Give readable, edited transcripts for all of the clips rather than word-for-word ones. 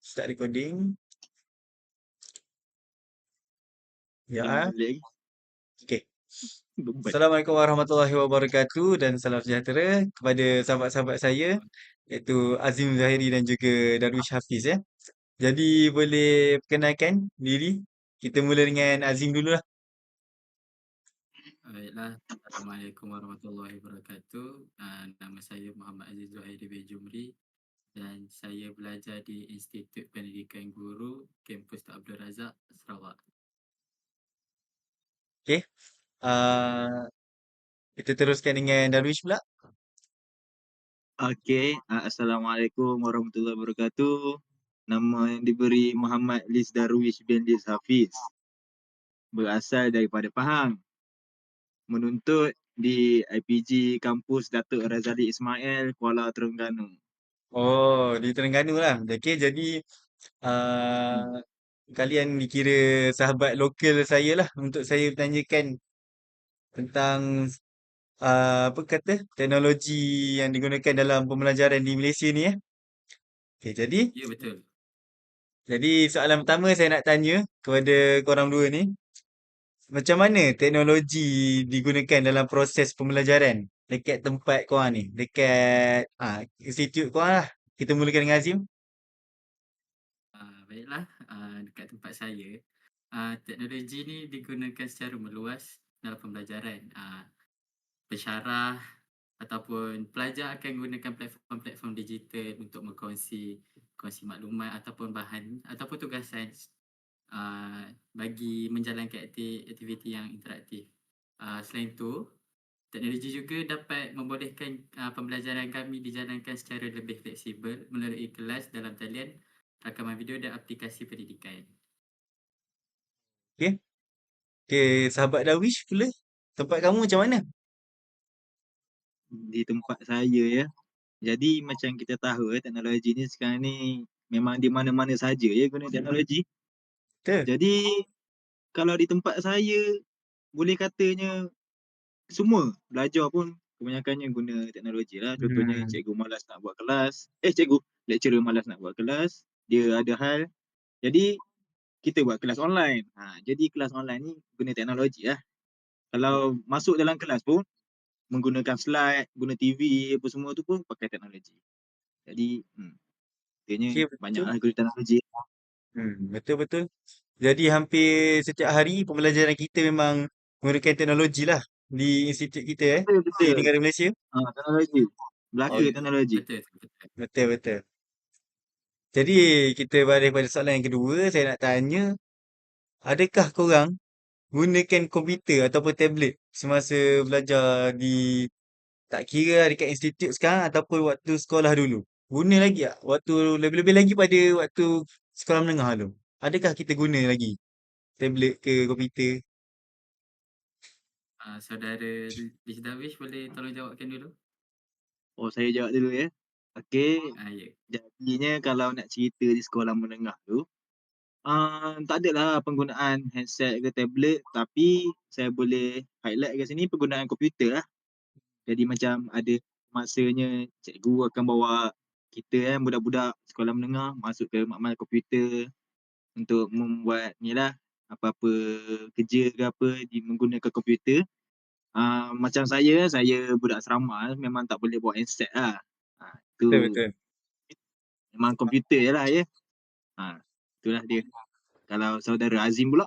Start recording. Ya, Dah balik lagi. okey. Beban. Assalamualaikum warahmatullahi wabarakatuh dan salam sejahtera kepada sahabat-sahabat saya iaitu Azim Zahiri dan juga Darwish Hafiz ya. Jadi boleh perkenalkan diri. Kita mula dengan Azim dululah. Baiklah, Assalamualaikum warahmatullahi wabarakatuh. Nama saya Muhammad Aziz Zuhairi bin Jumri dan saya belajar di Institut Pendidikan Guru, Kampus Tan Abdul Razak, Sarawak. Okey. Uh, kita teruskan dengan Darwish pula. Okey, Assalamualaikum warahmatullahi wabarakatuh. Nama yang diberi Muhammad Liz Darwish bin Liz Hafiz. Berasal daripada Pahang. Menuntut di IPG Kampus Datuk Razali Ismail, Kuala Terengganu. Oh, di Terengganu lah. Okey, jadi Hmm. uh, kalian dikira sahabat lokal saya lah untuk saya bertanyakan tentang apa kata teknologi yang digunakan dalam pembelajaran di Malaysia ni eh. Okey, Ya, betul. jadi soalan pertama saya nak tanya kepada korang dua ni, macam mana teknologi digunakan dalam proses pembelajaran dekat tempat korang ni, dekat institut korang lah. Kita mulakan dengan Azim. Baiklah, dekat tempat saya, teknologi ni digunakan secara meluas dalam pembelajaran. Pensyarah ataupun pelajar akan gunakan platform-platform digital untuk kongsi maklumat ataupun bahan ataupun tugasan bagi menjalankan aktiviti yang interaktif. Selain itu, teknologi juga dapat membolehkan pembelajaran kami dijalankan secara lebih fleksibel melalui kelas dalam talian, rakaman video dan aplikasi pendidikan. Okey. Okey, sahabat Darwish pula. Tempat kamu macam mana? Di tempat saya ya. Jadi macam kita tahu teknologi ni sekarang ni memang di mana-mana saja ya guna teknologi. Betul. Jadi kalau di tempat saya boleh katanya semua belajar pun kebanyakannya guna teknologi lah. Contohnya Hmm. cikgu malas nak buat kelas. Cikgu lecturer malas nak buat kelas. Dia ada hal. Jadi kita buat kelas online. Jadi kelas online ni guna teknologi lah. Kalau masuk dalam kelas pun menggunakan slide, guna TV apa semua tu pun pakai teknologi. Jadi katanya Okey, betul. banyaklah guna teknologi. Betul-betul. Jadi hampir setiap hari pembelajaran kita memang menggunakan teknologi lah di institut kita di Betul. negara Malaysia. Teknologi. Belaka Oh, teknologi. Betul, betul. betul-betul. Jadi kita balik pada soalan yang kedua, saya nak tanya, adakah korang gunakan komputer ataupun tablet semasa belajar di tak kira lah dekat institut sekarang ataupun waktu sekolah dulu? Guna lagi tak? Waktu lebih-lebih lagi pada waktu sekolah menengah dulu. Adakah kita guna lagi tablet ke komputer? Saudara Liz Darwish boleh tolong jawabkan dulu? Saya jawab dulu ya. Okey. Ya. Jadinya kalau nak cerita di sekolah menengah tu, tak adalah penggunaan handset ke tablet, tapi saya boleh highlight kat sini penggunaan komputer lah. Jadi macam ada masanya cikgu akan bawa kita budak-budak sekolah menengah masuk ke makmal komputer untuk membuat ni lah apa-apa kerja ke apa menggunakan komputer. Macam saya budak asrama memang tak boleh bawa handset lah. Itu Betul-betul. memang komputer je lah ya. Itulah dia. Kalau saudara Azim pula?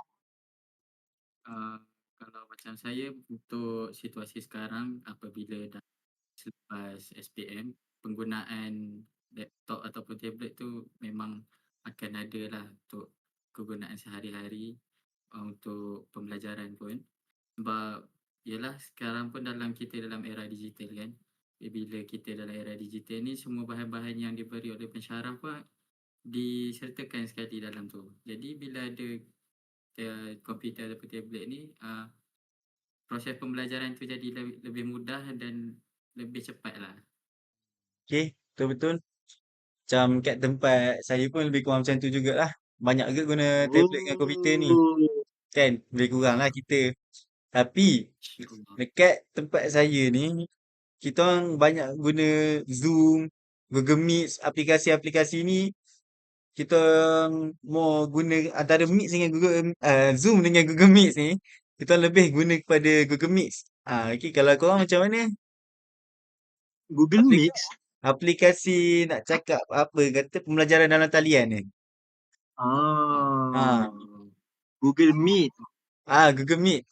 Kalau macam saya untuk situasi sekarang apabila dah selepas SPM, penggunaan laptop ataupun tablet tu memang akan ada lah untuk kegunaan sehari-hari untuk pembelajaran pun. Sebab yelah sekarang pun kita dalam era digital kan. Bila kita dalam era digital ni semua bahan-bahan yang diberi oleh pensyarah pun disertakan sekali dalam tu. Jadi bila ada komputer ataupun tablet ni proses pembelajaran tu jadi lebih mudah dan lebih cepat lah. Okey, betul-betul. Macam kat tempat saya pun lebih kurang macam tu jugalah. Banyak ke guna tablet dengan komputer ni. Oh. Kan? Lebih kurang lah kita. Tapi InsyaAllah. dekat tempat saya ni, kita orang banyak guna Zoom, Google Meet, aplikasi-aplikasi ni kita mau guna antara Meet dengan Zoom dengan Google Meet ni, kita lebih guna kepada Google Meet. Okay, kalau korang macam mana? Google Aplik Mix. aplikasi nak cakap apa kata pembelajaran dalam talian ni. Ah, Oh, Google Meet. Google Meet.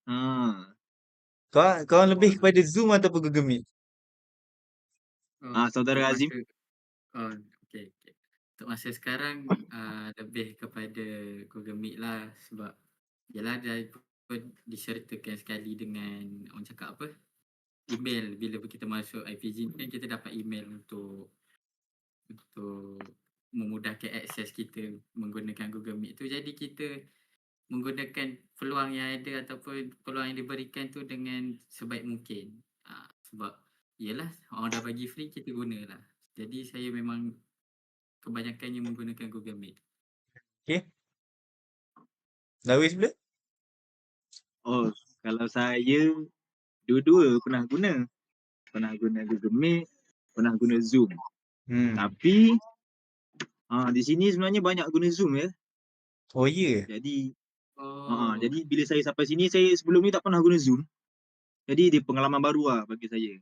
Ah, Korang lebih oh, kepada Zoom ataupun Google Meet? Saudara untuk Azim. masa oh, okay, okay. Untuk masa sekarang lebih kepada Google Meet lah sebab yalah dia pun disertakan sekali dengan orang cakap apa? Email. Bila kita masuk IPG ni kan kita dapat email untuk memudahkan akses kita menggunakan Google Meet tu. Jadi kita menggunakan peluang yang ada ataupun peluang yang diberikan tu dengan sebaik mungkin. Sebab yelah orang dah bagi free kita gunalah. Jadi saya memang kebanyakannya menggunakan Google Meet. Okay. Lawis pula? Oh, kalau saya dua-dua pernah guna. Pernah guna Google Meet, pernah guna Zoom. Tapi di sini sebenarnya banyak guna Zoom ya. Oh ya. Jadi Oh, jadi bila saya sampai sini, saya sebelum ni tak pernah guna Zoom. Jadi dia pengalaman baru lah bagi saya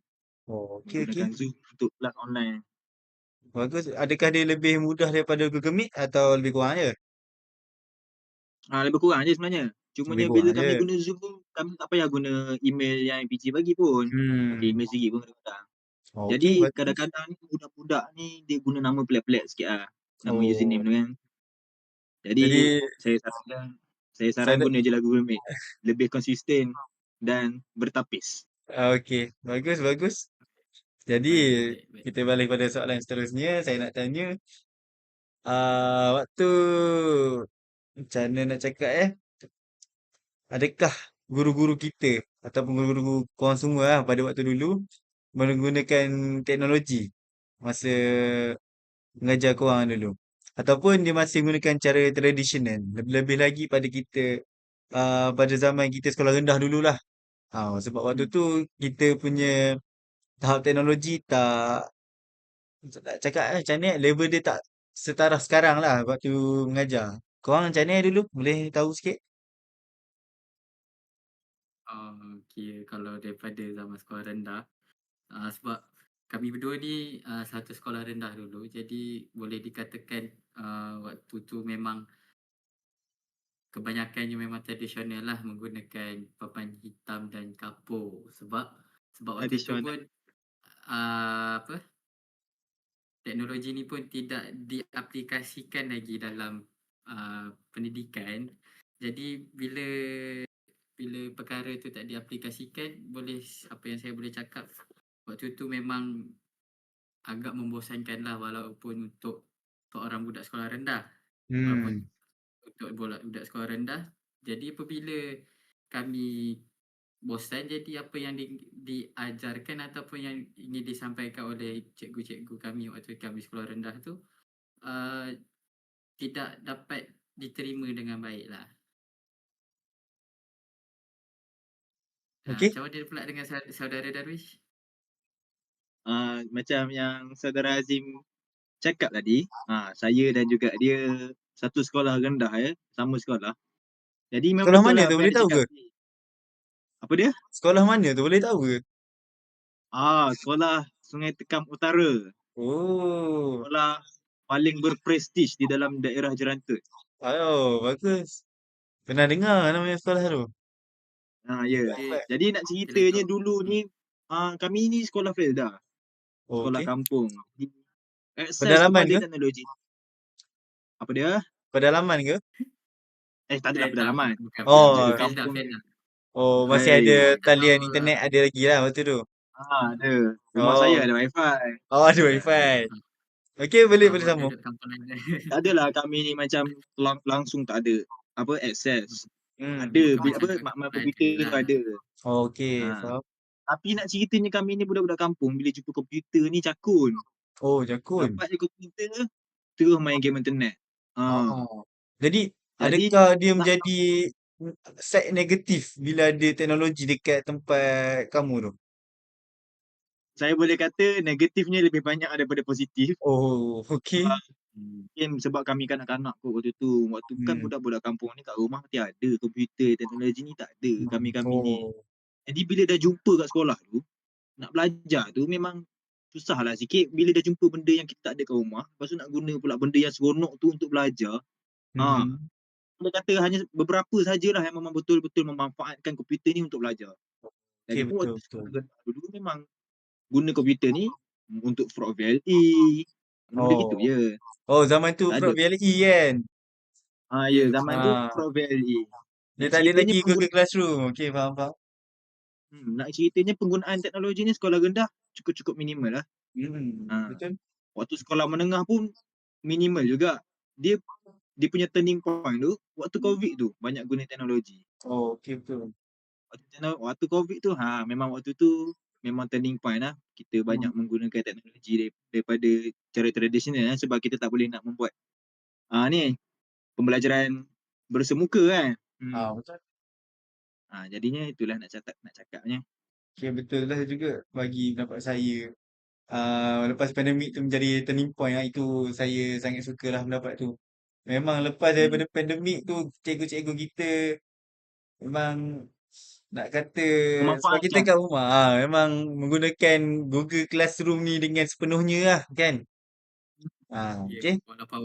Oh, okey okey. menggunakan Zoom untuk kelas online. Bagus. Adakah dia lebih mudah daripada Google Meet atau lebih kurang je? Lebih kurang je sebenarnya. Lebih Cumanya bila kurang kami je. guna Zoom tu, kami tak payah guna email yang MPG bagi pun. Pakai Hmm. email sendiri pun kadang-kadang. Jadi Okey, bagus. kadang-kadang ni budak-budak ni dia guna nama pelik-pelik sikit lah. Nama username Oh, tu kan. Jadi jadi saya saya saran nak guna je lah Google Meet. Lebih konsisten dan bertapis. okey. Bagus bagus. Jadi baik, baik, baik. kita balik pada soalan seterusnya. Saya nak tanya waktu macam mana nak cakap adakah guru-guru kita ataupun guru-guru korang semua lah pada waktu dulu menggunakan teknologi masa mengajar korang dulu ataupun dia masih menggunakan cara tradisional lebih-lebih lagi pada kita pada zaman kita sekolah rendah dululah. Sebab waktu Hmm. tu kita punya tahap teknologi tak cakap macam ni level dia tak setaraf sekarang lah waktu mengajar. Korang macam ni dulu boleh tahu sikit? Kira kalau daripada zaman sekolah rendah, sebab kami berdua ni satu sekolah rendah dulu, jadi boleh dikatakan waktu tu memang kebanyakannya memang tradisional lah menggunakan papan hitam dan kapur sebab waktu tu Tradisional. pun apa teknologi ni pun tidak diaplikasikan lagi dalam pendidikan. Jadi bila perkara tu tak diaplikasikan, apa yang saya boleh cakap waktu tu memang agak membosankan lah walaupun untuk seorang budak sekolah rendah. Walaupun Hmm. untuk budak sekolah rendah. Jadi apabila kami bosan, jadi apa yang diajarkan ataupun yang ingin disampaikan oleh cikgu-cikgu kami waktu kami sekolah rendah tu tidak dapat diterima dengan baik lah. Okey. Macam mana pula dengan saudara Darwish? Macam yang saudara Azim cakap tadi, saya dan juga dia satu sekolah rendah sama sekolah. Jadi memang Sekolah betul mana lah tu apa yang boleh dia tahu cakap ke? tadi. Apa dia? Sekolah mana tu boleh tahu ke? Sekolah Sungai Tekam Utara. Oh. Sekolah paling berprestij di dalam daerah Jerantut. Oh, bagus. Pernah dengar namanya sekolah tu. Ya. Dia Jadi nak dia ceritanya letak dulu ni kami ni sekolah Felda. Oh, Sekolah okey. kampung. Akses Pedalaman kepada ke? teknologi. Apa dia? Pedalaman ke? Tak adalah tak, pedalaman. bukan Jaga Oh, Felda, kampung. Felda. oh masih Hai. ada Saya tak tahu talian internet ada lagi lah waktu tu. Ada. Rumah saya Oh, ada wifi. oh ada Ya. wifi. Okey, boleh boleh awak sambung. duduk kampung lain. Tak adalah kami ni macam langsung tak ada akses. Hmm. Ada Bukan macam apa kat makmal kampung komputer ada tu lah. ada. Okey, Ha. faham. Tapi nak ceritanya kami ni budak-budak kampung bila jumpa komputer ni cakun. Oh, jakun. Dapat je komputer terus main game internet. Oh. Jadi, Jadi adakah dia tak menjadi side negatif bila ada teknologi dekat tempat kamu tu? saya boleh kata negatifnya lebih banyak daripada positif. Oh, okey. Mungkin sebab kami kanak-kanak kot waktu tu. Waktu kan Hmm. budak-budak kampung ni kat rumah mesti ada komputer, teknologi ni tak ada kami-kami ni. Oh. Jadi bila dah jumpa kat sekolah tu, nak belajar tu memang susahlah sikit bila dah jumpa benda yang kita tak ada kat rumah. Lepas tu nak guna pula benda yang seronok tu untuk belajar. Mhm. Boleh kata hanya beberapa sajalah yang memang betul-betul memanfaatkan komputer ni untuk belajar. Okey, Lagipun betul waktu betul. sekolah rendah dulu memang guna komputer ni untuk fraud VLE, benda gitu Oh. je. Oh, zaman tu Tak ada. Fraud VLE kan? Ya Ya, zaman tu Ah. fraud VLE. Dia Nak tak ada ceritanya lagi Google Classroom. Okey, faham faham. nak ceritanya penggunaan teknologi ni sekolah rendah cukup-cukup minimal lah. Ha. Betul. Waktu sekolah menengah pun minimal juga. Dia dia punya turning point tu waktu COVID tu banyak guna teknologi. Oh, okey betul. Waktu COVID tu memang waktu tu memang turning point lah. Kita banyak Hmm. menggunakan teknologi daripada cara tradisional lah sebab kita tak boleh nak membuat ni pembelajaran bersemuka kan. Betul. Jadinya itulah nak cakapnya. Okey, betul lah juga bagi pendapat saya. Lepas pandemik tu menjadi turning point lah. Itu saya sangat sukalah pendapat tu. Memang lepas Hmm. daripada pandemik tu, cikgu-cikgu kita memang nak kata sebab kita Memanfaatkan. kat rumah, memang menggunakan Google Classroom ni dengan sepenuhnya lah kan. Ya, Okey. walaupun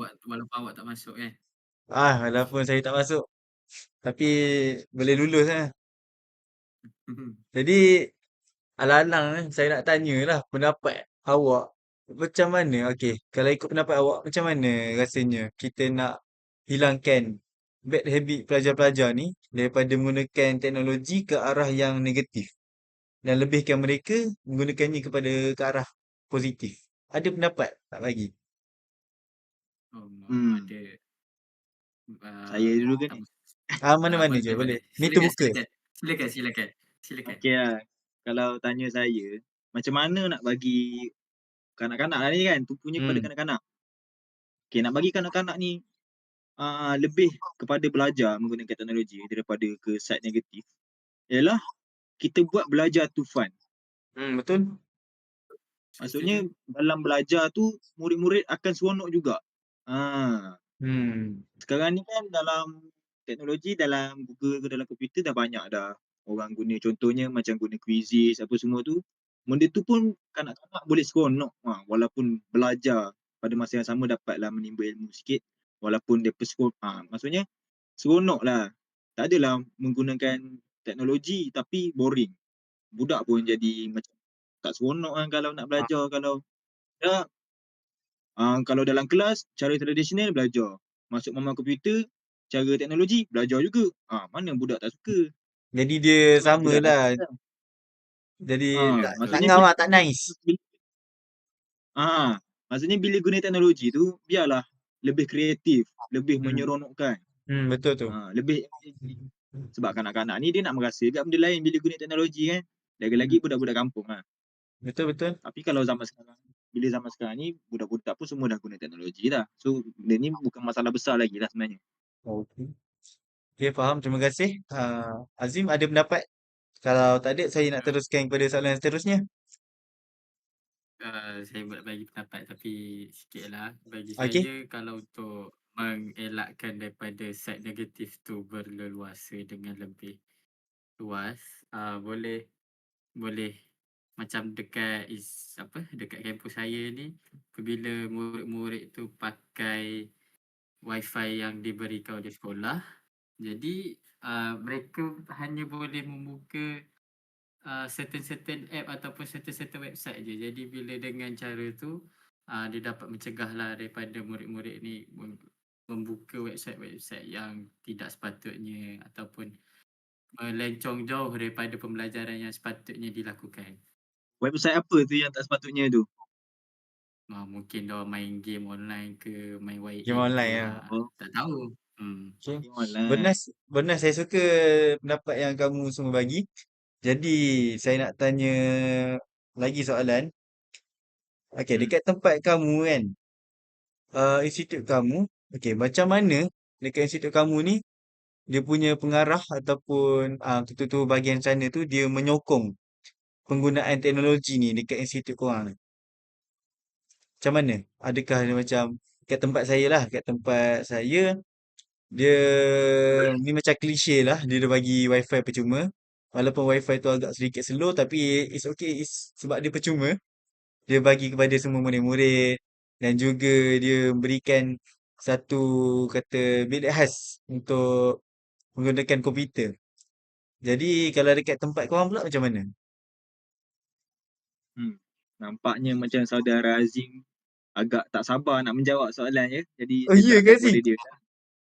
awak tak masuk kan. Walaupun saya tak masuk, tapi boleh lulus lah. Jadi, alang-alang saya nak tanyalah pendapat awak. Macam mana, okey, kalau ikut pendapat awak, macam mana rasanya kita nak hilangkan bad habit pelajar-pelajar ni daripada menggunakan teknologi ke arah yang negatif dan lebihkan mereka menggunakannya ke arah positif. Ada pendapat tak bagi? Ada Saya dulu ke tak ni? Mana-mana je boleh boleh. boleh. Ni Silakan terbuka. silakan. Silakan. Okey lah. Kalau tanya saya, macam mana nak bagi kanak-kanak lah ni kan, tumpunya kepada Hmm. kanak-kanak. Okey, nak bagi kanak-kanak ni lebih kepada belajar menggunakan teknologi daripada ke side negatif, ialah kita buat belajar tu fun. Betul. Maksudnya Setuju. dalam belajar tu murid-murid akan seronok juga. Hmm. Sekarang ni kan dalam teknologi, dalam Google ke dalam komputer dah banyak dah orang guna, contohnya macam guna quizzes apa semua tu. Benda tu pun kanak-kanak boleh seronok walaupun belajar pada masa yang sama dapatlah menimba ilmu sikit walaupun dia maksudnya seronoklah. Tak adalah menggunakan teknologi tapi boring. Budak pun jadi macam tak seronok kan kalau nak Ah, belajar. Kalau dalam kelas cara tradisional belajar, masuk memang komputer cara teknologi belajar juga. Mana budak tak suka. Jadi dia So budak tak samalah. suka. Jadi Ya, tak Maksudnya betul. ngam bila lah, tak nice. maksudnya bila guna teknologi tu biarlah lebih kreatif, lebih Hmm. menyeronokkan, Betul tu. lebih engaging. Sebab kanak-kanak ni dia nak merasa kat benda lain bila guna teknologi kan. Hmm. Lagi-lagi budak-budak kampung lah. Betul betul. Tapi kalau bila zaman sekarang ni budak-budak pun semua dah guna teknologi dah. So benda ni bukan masalah besar lagi lah sebenarnya. Okey. Okey, faham. Terima kasih. Azim ada pendapat? Kalau tak ada, saya nak teruskan kepada soalan seterusnya. Saya buat bagi pendapat tapi sikitlah. Bagi Okey. saya kalau untuk mengelakkan daripada side negatif tu berleluasa dengan lebih luas, boleh macam dekat kampus saya ni, apabila murid-murid tu pakai wifi yang diberikan oleh sekolah, jadi mereka hanya boleh membuka certain app ataupun certain website je. Jadi bila dengan cara tu dia dapat mencegahlah daripada murid-murid ni membuka website-website yang tidak sepatutnya ataupun melencong jauh daripada pembelajaran yang sepatutnya dilakukan. Website apa tu yang tak sepatutnya tu? Mungkin dia main game online ke, main Game YA ke, online lah. tak tahu. Okey. Game online. Benar saya suka pendapat yang kamu semua bagi. Jadi, saya nak tanya lagi soalan. Okey, Hmm. dekat tempat kamu kan, institut kamu, okey, macam mana dekat institut kamu ni dia punya pengarah ataupun ketua-ketua bahagian sana tu dia menyokong penggunaan teknologi ni dekat institut korang ni? Macam mana? Adakah dia macam kat tempat saya lah, kat tempat saya dia ni macam klise lah, dia dah bagi wifi percuma. Walaupun wifi tu agak sedikit slow tapi it's okay, sebab dia percuma. Dia bagi kepada semua murid-murid dan juga dia memberikan satu kata bilik khas untuk menggunakan komputer. Jadi kalau dekat tempat korang pula macam mana? Nampaknya macam saudara Azim agak tak sabar nak menjawab soalannya. Jadi Oh saya iya ke serahkan sih? kepada dia.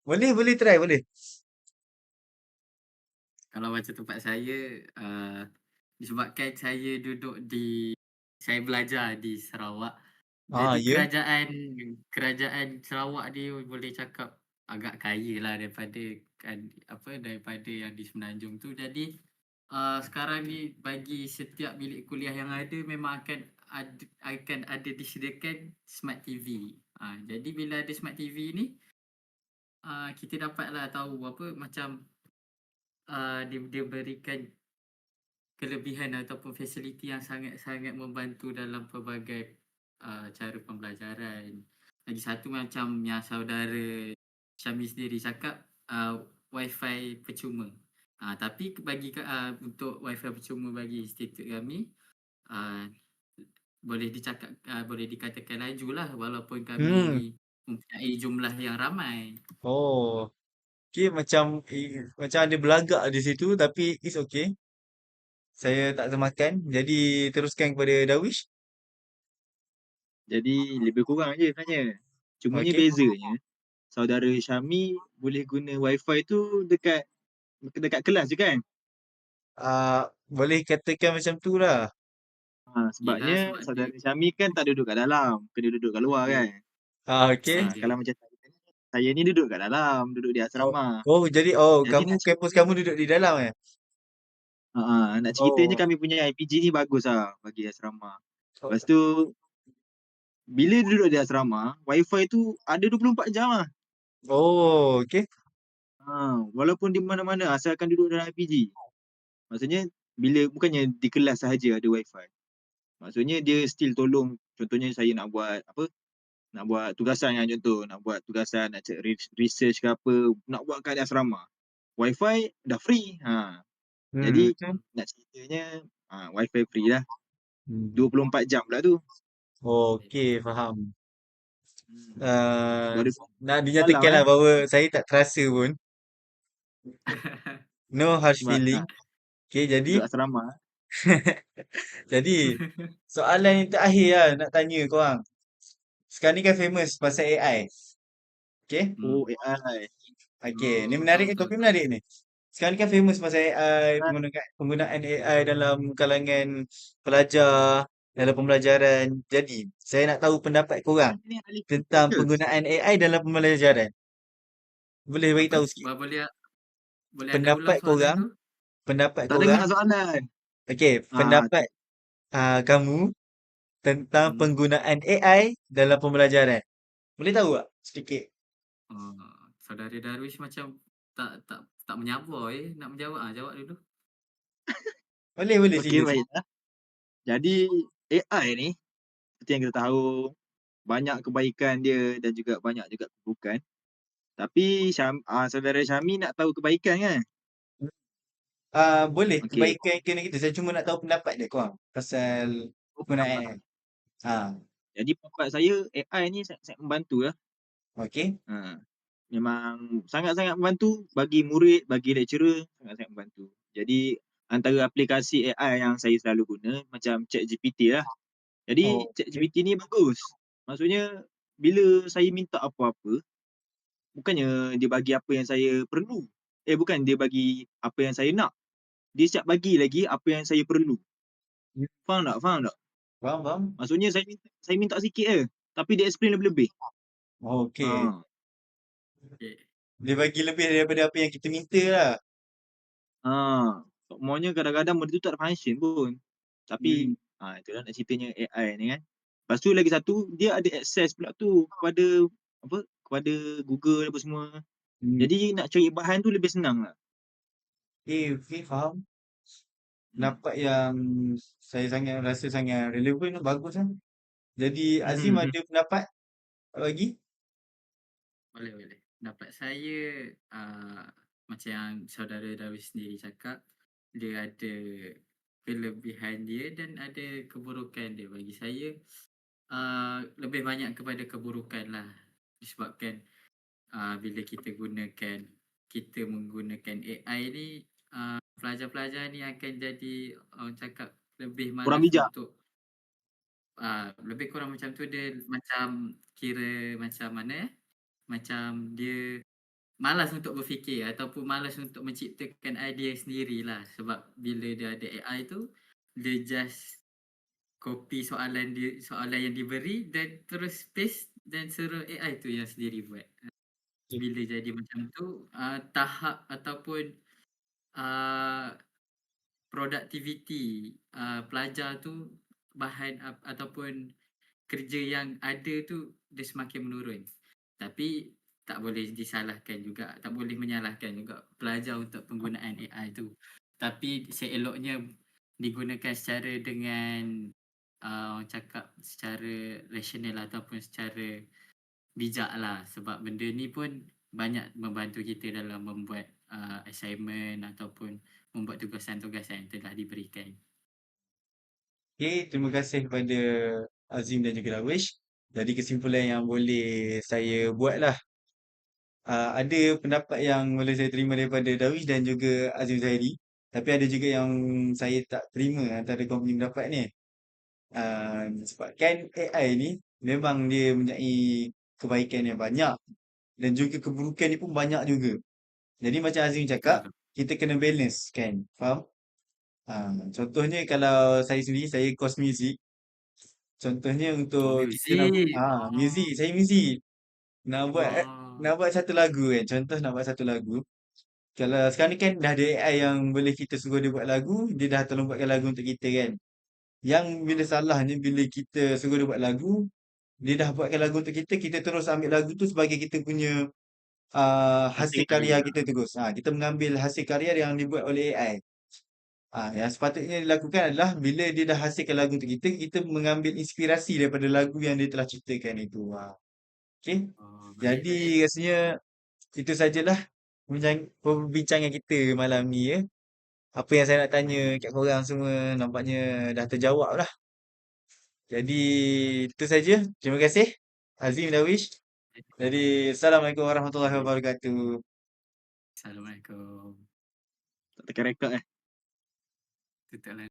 Boleh try, boleh. Kalau macam tempat saya, disebabkan saya belajar di Sarawak. Ah, Jadi ya. kerajaan Sarawak ni boleh cakap agak kaya lah daripada yang di Semenanjung tu. Jadi sekarang ni bagi setiap bilik kuliah yang ada memang akan ada disediakan Smart TV. Jadi bila ada Smart TV ni, kita dapatlah tahu macam dia berikan kelebihan ataupun fasiliti yang sangat-sangat membantu dalam pelbagai cara pembelajaran. Lagi satu macam yang saudara Syami sendiri cakap, wifi percuma. Tapi untuk wifi percuma bagi institut kami, uh, boleh dikatakan laju lah walaupun Hmm. kami mempunyai jumlah yang ramai. Oh. Okay, macam ada belagak di situ tapi it's okay. Saya tak termakan. Jadi teruskan kepada Darwish. Jadi lebih kurang je sebenarnya. Cumanya Okay. bezanya, saudara Syami boleh guna wifi tu dekat kelas je kan? Boleh katakan macam tu lah. Yelah Sebabnya sebab dia saudara Syami kan tak duduk kat dalam, kena duduk kat luar ya, kan? Okay. setuju. Kalau macam saya ni duduk kat dalam, duduk di Oh, asrama. jadi Jadi kamu nak kampus kamu duduk di dalam eh? nak ceritanya Oh. kami punya IPG ni bagus lah bagi asrama. Oh, Lepas tu bila duduk di asrama, wifi tu ada 24 jam lah. okay. Walaupun di mana-mana asalkan duduk dalam IPG. Maksudnya bukannya di kelas sahaja ada wifi. Maksudnya dia still tolong, contohnya saya nak buat tugasan kan, contoh nak buat tugasan, nak cek research ke apa, nak buat kat asrama. Wifi dah free. Jadi Betul. nak ceritanya wifi free lah. Hmm. 24 jam pula tu. Okay, faham. Uh, Baru nak dalam dinyatakanlah bahawa saya tak terasa pun. No harsh sebab feeling. Okay, jadi duduk asrama. jadi soalan yang terakhir lah nak tanya korang. Sekarang ni kan famous pasal AI. Okay? Oh, AI. Okay, ni Oh, menarik tahu ni, tahu topik tahu. menarik ni. Sekarang ni kan famous pasal AI, Ah, penggunaan AI dalam kalangan pelajar, dalam pembelajaran. Jadi, saya nak tahu pendapat korang Ni ahli komputer tentang ke? penggunaan AI dalam pembelajaran. Boleh bagi Apa? tahu sikit. Boleh anda ulang Pendapat soalan korang, tu? pendapat Tak dengar korang. soalan. Okay, Ah, pendapat kamu tentang Hmm. penggunaan AI dalam pembelajaran. Boleh tahu tak sedikit? Oh, saudara Darwish macam tak menyabar nak menjawab. Jawab dulu. Boleh okey sila. baiklah. Jadi AI ni seperti yang kita tahu banyak kebaikan dia dan juga banyak juga keburukan. Tapi saudara Syami nak tahu kebaikan kan? Boleh Okey. kebaikan kena kita. Saya cuma nak tahu pendapat dia korang pasal Oh, penggunaan pendapat. AI. Ah, Jadi pendapat saya AI ni sangat membantu lah. okey. Memang sangat-sangat membantu bagi murid, bagi lecturer, sangat-sangat membantu. Jadi antara aplikasi AI yang saya selalu guna macam ChatGPT lah. Jadi Oh, okey. ChatGPT ni bagus. Maksudnya bila saya minta apa-apa, bukannya dia bagi apa yang saya perlu. Bukan dia bagi apa yang saya nak. Dia siap bagi lagi apa yang saya perlu. Hmm, Faham tak? Faham tak? faham. Maksudnya saya minta sikit je. Tapi dia explain lebih-lebih. Okey. Ha. Okay. Dia bagi lebih daripada apa yang kita minta lah. Maunya kadang-kadang benda tu tak ada function pun. Tapi Hmm. itulah nak ceritanya AI ni kan. Lepas tu lagi satu, dia ada access pula tu kepada Google apa semua. Hmm. Jadi nak cari bahan tu lebih senang lah. Okey, faham. Hmm. Pendapat yang saya rasa sangat relevan, bagus kan. Jadi Azim ada pendapat bagi? Boleh. Pendapat saya, macam yang saudara Darwis sendiri cakap, dia ada kelebihan dia dan ada keburukan dia. Bagi saya, lebih banyak kepada keburukan lah. Disebabkan bila kita menggunakan AI ni, pelajar-pelajar ni akan jadi orang cakap lebih Kurang malas bijak. untuk lebih kurang macam tu, dia macam kira macam mana macam dia malas untuk berfikir ataupun malas untuk menciptakan idea sendirilah, sebab bila dia ada AI tu, dia just copy soalan yang diberi dan terus paste dan suruh AI tu yang sendiri buat. Bila jadi macam tu, tahap ataupun uh, produktiviti pelajar tu, ataupun kerja yang ada tu dia semakin menurun. Tapi tak boleh menyalahkan juga pelajar untuk penggunaan AI tu. Tapi seeloknya digunakan secara dengan orang cakap secara rasional ataupun secara bijak lah, sebab benda ni pun banyak membantu kita dalam membuat assignment ataupun membuat tugasan-tugasan yang telah diberikan. Okay, terima kasih kepada Azim dan juga Darwish. Jadi kesimpulan yang boleh saya buat lah, ada pendapat yang boleh saya terima daripada Darwish dan juga Azim Zahiri. Tapi ada juga yang saya tak terima antara kompeni pendapat ni. Sebabkan AI ni memang dia mempunyai kebaikan yang banyak dan juga keburukan ni pun banyak juga. Jadi macam Azim cakap, Betul. kita kena balance kan, faham? Contohnya kalau saya sendiri, saya course music. Contohnya Oh, untuk kita nak muzik. music, saya music. Nak buat Oh. nak buat satu lagu kan. Contoh nak buat satu lagu. Kalau sekarang ni kan dah ada AI yang boleh kita suruh dia buat lagu, dia dah tolong buatkan lagu untuk kita kan. Yang bila salahnya bila kita suruh dia buat lagu, dia dah buatkan lagu untuk kita, kita terus ambil lagu tu sebagai kita punya hasil Hasil karya karya. kita terus. Kita mengambil hasil karya yang dibuat oleh AI. Yang sepatutnya dilakukan adalah bila dia dah hasilkan lagu untuk kita, kita mengambil inspirasi daripada lagu yang dia telah ciptakan itu. Okey. Oh, Jadi baik. rasanya itu sajalah perbincangan kita malam ni ya. Apa yang saya nak tanya kat korang semua nampaknya dah terjawab lah. Jadi itu saja. Terima kasih Azim Darwish. Jadi Assalamualaikum warahmatullahi wabarakatuh. Assalamualaikum. Tak tekan rekod Tutup lah.